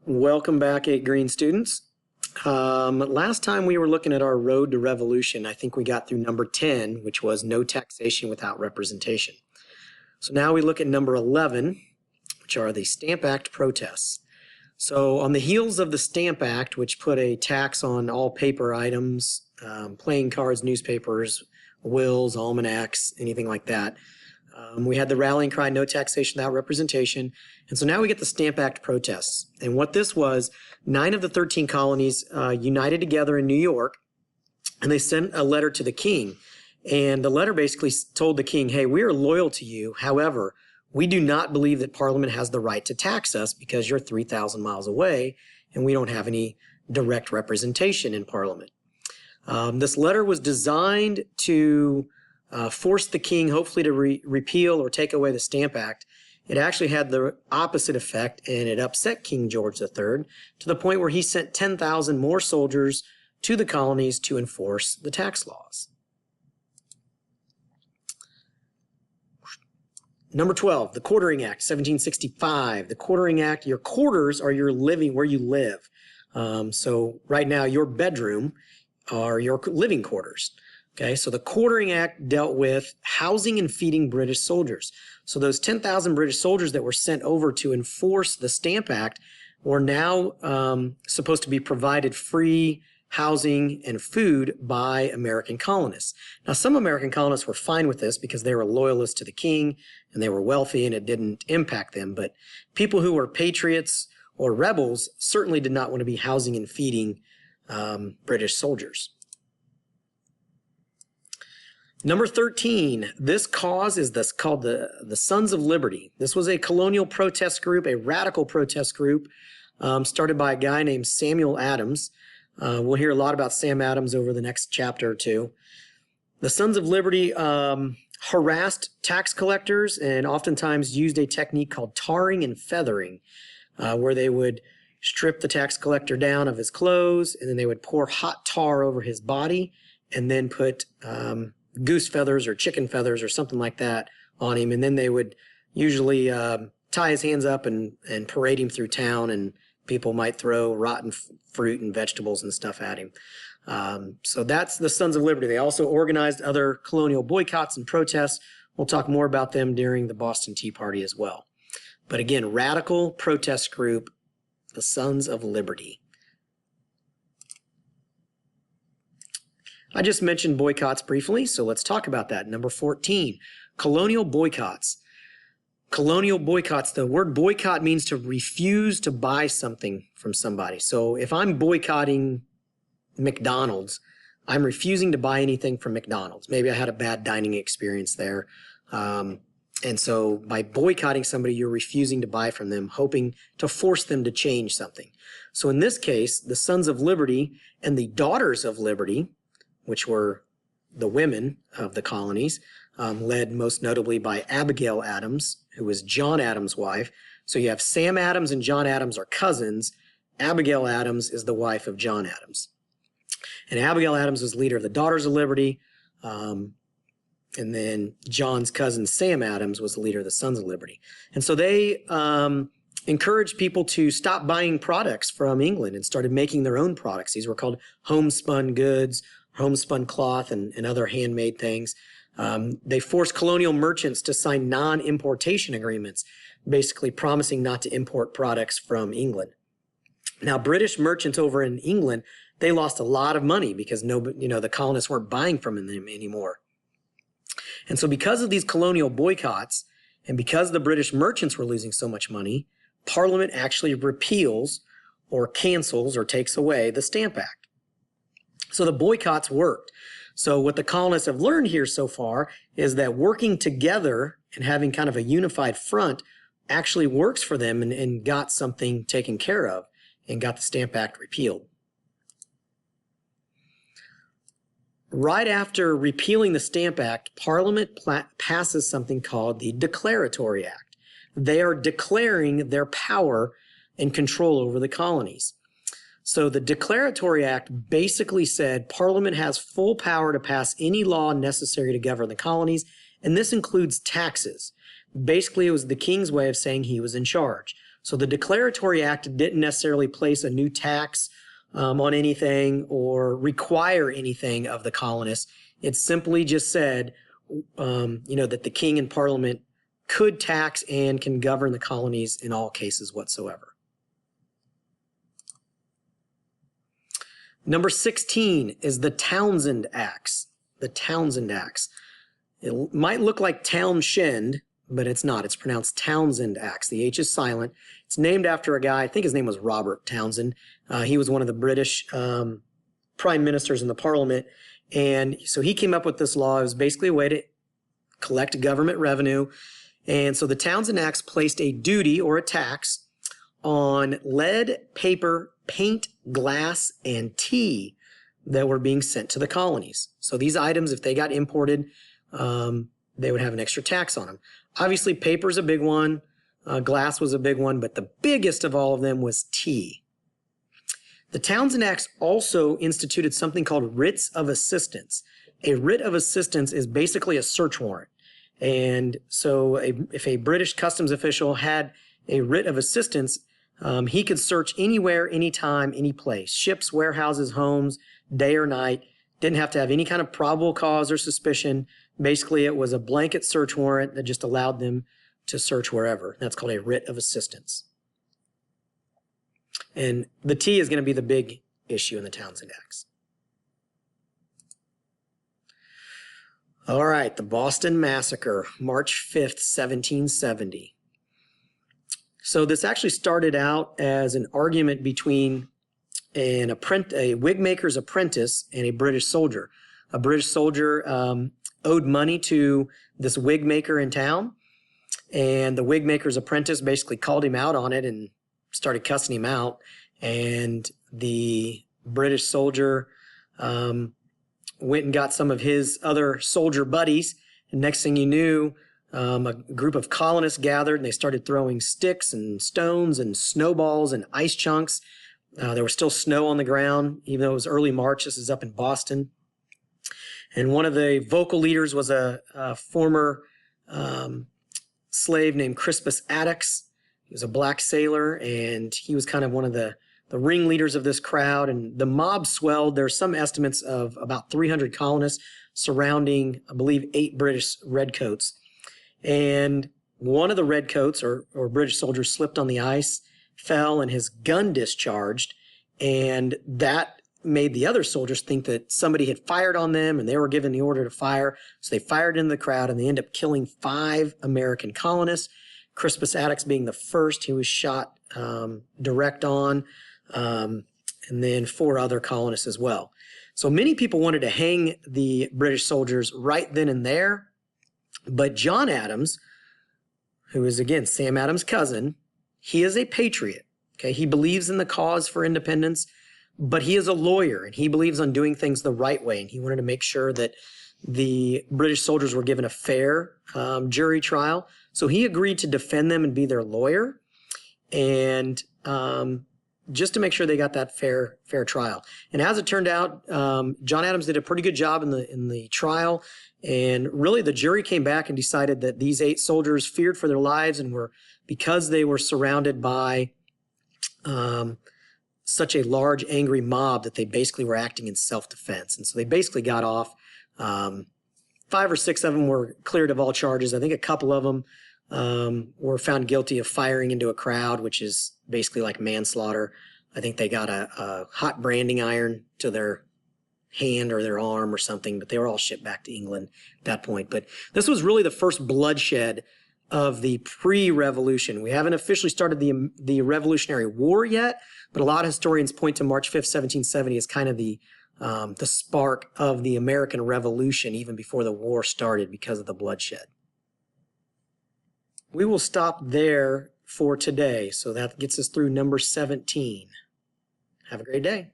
Welcome back, 8 Green students. Last time we were looking at our road to revolution. I think we got through number 10, which was no taxation without representation. So now we look at number 11, which are the Stamp Act protests. So on the heels of the Stamp Act, which put a tax on all paper items, playing cards, newspapers, wills, almanacs, anything like that, we had the rallying cry, no taxation without representation. And so now we get the Stamp Act protests. And what this was, 9 of the 13 colonies united together in New York, and they sent a letter to the king. And the letter basically told the king, hey, we are loyal to you. However, we do not believe that Parliament has the right to tax us because you're 3,000 miles away and we don't have any direct representation in Parliament. This letter was designed to force the king hopefully to repeal or take away the Stamp Act. It actually had the opposite effect, and it upset King George III to the point where he sent 10,000 more soldiers to the colonies to enforce the tax laws. Number 12, the Quartering Act, 1765. The Quartering Act, your quarters are your living, where you live. So right now, your bedroom are your living quarters. Okay, so the Quartering Act dealt with housing and feeding British soldiers. So those 10,000 British soldiers that were sent over to enforce the Stamp Act were now supposed to be provided free housing and food by American colonists. Now, some American colonists were fine with this because they were loyalists to the king and they were wealthy and it didn't impact them. But people who were patriots or rebels certainly did not want to be housing and feeding British soldiers. Number 13, this cause is called the Sons of Liberty. This was a colonial protest group, a radical protest group started by a guy named Samuel Adams. We'll hear a lot about Sam Adams over the next chapter or two. The Sons of Liberty harassed tax collectors and oftentimes used a technique called tarring and feathering, where they would strip the tax collector down of his clothes, and then they would pour hot tar over his body and then put goose feathers or chicken feathers or something like that on him. And then they would usually tie his hands up and parade him through town, and people might throw rotten fruit and vegetables and stuff at him. So that's the Sons of Liberty. They also organized other colonial boycotts and protests. We'll talk more about them during the Boston Tea Party as well. But again, radical protest group, the Sons of Liberty. I just mentioned boycotts briefly, so let's talk about that. Number 14, colonial boycotts. Colonial boycotts, the word boycott means to refuse to buy something from somebody. So if I'm boycotting McDonald's, I'm refusing to buy anything from McDonald's. Maybe I had a bad dining experience there. And so by boycotting somebody, you're refusing to buy from them, hoping to force them to change something. So in this case, the Sons of Liberty and the Daughters of Liberty, which were the women of the colonies, led most notably by Abigail Adams, who was John Adams' wife. So you have Sam Adams and John Adams are cousins. Abigail Adams is the wife of John Adams. And Abigail Adams was leader of the Daughters of Liberty. And then John's cousin Sam Adams was the leader of the Sons of Liberty. And so they encouraged people to stop buying products from England and started making their own products. These were called homespun goods, homespun cloth, and other handmade things. They forced colonial merchants to sign non-importation agreements, basically promising not to import products from England. Now, British merchants over in England, they lost a lot of money because the colonists weren't buying from them anymore. And so because of these colonial boycotts and because the British merchants were losing so much money, Parliament actually repeals or cancels or takes away the Stamp Act. So the boycotts worked. So what the colonists have learned here so far is that working together and having kind of a unified front actually works for them and got something taken care of and got the Stamp Act repealed. Right after repealing the Stamp Act, Parliament passes something called the Declaratory Act. They are declaring their power and control over the colonies. So the Declaratory Act basically said Parliament has full power to pass any law necessary to govern the colonies, and this includes taxes. Basically, it was the king's way of saying he was in charge. So the Declaratory Act didn't necessarily place a new tax on anything or require anything of the colonists. It simply just said, that the king and parliament could tax and can govern the colonies in all cases whatsoever. Number 16 is the Townshend Acts. The Townshend Acts. It might look like Townshend, but it's not. It's pronounced Townshend Acts. The H is silent. It's named after a guy, I think his name was Robert Townsend. He was one of the British prime ministers in the parliament. And so he came up with this law. It was basically a way to collect government revenue. And so the Townshend Acts placed a duty or a tax on lead, paper, paint, glass, and tea that were being sent to the colonies. So these items, if they got imported, they would have an extra tax on them. Obviously, paper is a big one. Glass was a big one, but the biggest of all of them was tea. The Townshend Acts also instituted something called writs of assistance. A writ of assistance is basically a search warrant. And so if a British customs official had a writ of assistance, he could search anywhere, anytime, any place. Ships, warehouses, homes, day or night. Didn't have to have any kind of probable cause or suspicion. Basically, it was a blanket search warrant that just allowed them to search wherever. That's called a writ of assistance. And the tea is going to be the big issue in the Townshend Acts. All right, the Boston Massacre, March 5th, 1770. So this actually started out as an argument between a wig maker's apprentice and a British soldier. A British soldier owed money to this wig maker in town, and the wig maker's apprentice basically called him out on it and started cussing him out. And the British soldier went and got some of his other soldier buddies, and next thing you knew, a group of colonists gathered, and they started throwing sticks and stones and snowballs and ice chunks. There was still snow on the ground, even though it was early March. This is up in Boston. And one of the vocal leaders was a former slave named Crispus Attucks. He was a black sailor, and he was kind of one of the ringleaders of this crowd. And the mob swelled. There are some estimates of about 300 colonists surrounding, I believe, 8 British redcoats. And one of the redcoats or British soldiers slipped on the ice, fell, and his gun discharged. And that made the other soldiers think that somebody had fired on them, and they were given the order to fire. So they fired into the crowd, and they ended up killing 5 American colonists. Crispus Attucks being the first. He was shot direct on, and then 4 other colonists as well. So many people wanted to hang the British soldiers right then and there, but John Adams, who is, again, Sam Adams' cousin, he is a patriot. Okay, he believes in the cause for independence, but he is a lawyer, and he believes on doing things the right way, and he wanted to make sure that the British soldiers were given a fair jury trial. So he agreed to defend them and be their lawyer, and just to make sure they got that fair trial. And as it turned out, John Adams did a pretty good job in the trial, and really the jury came back and decided that these 8 soldiers feared for their lives, and because they were surrounded by such a large, angry mob, that they basically were acting in self-defense. And so they basically got off. 5 or 6 of them were cleared of all charges. I think a couple of them were found guilty of firing into a crowd, which is basically like manslaughter. I think they got a hot branding iron to their hand or their arm or something, but they were all shipped back to England at that point. But this was really the first bloodshed of the pre-revolution. We haven't officially started the Revolutionary War yet, but a lot of historians point to March 5th, 1770 as kind of the spark of the American Revolution, even before the war started, because of the bloodshed. We will stop there for today. So that gets us through number 17. Have a great day.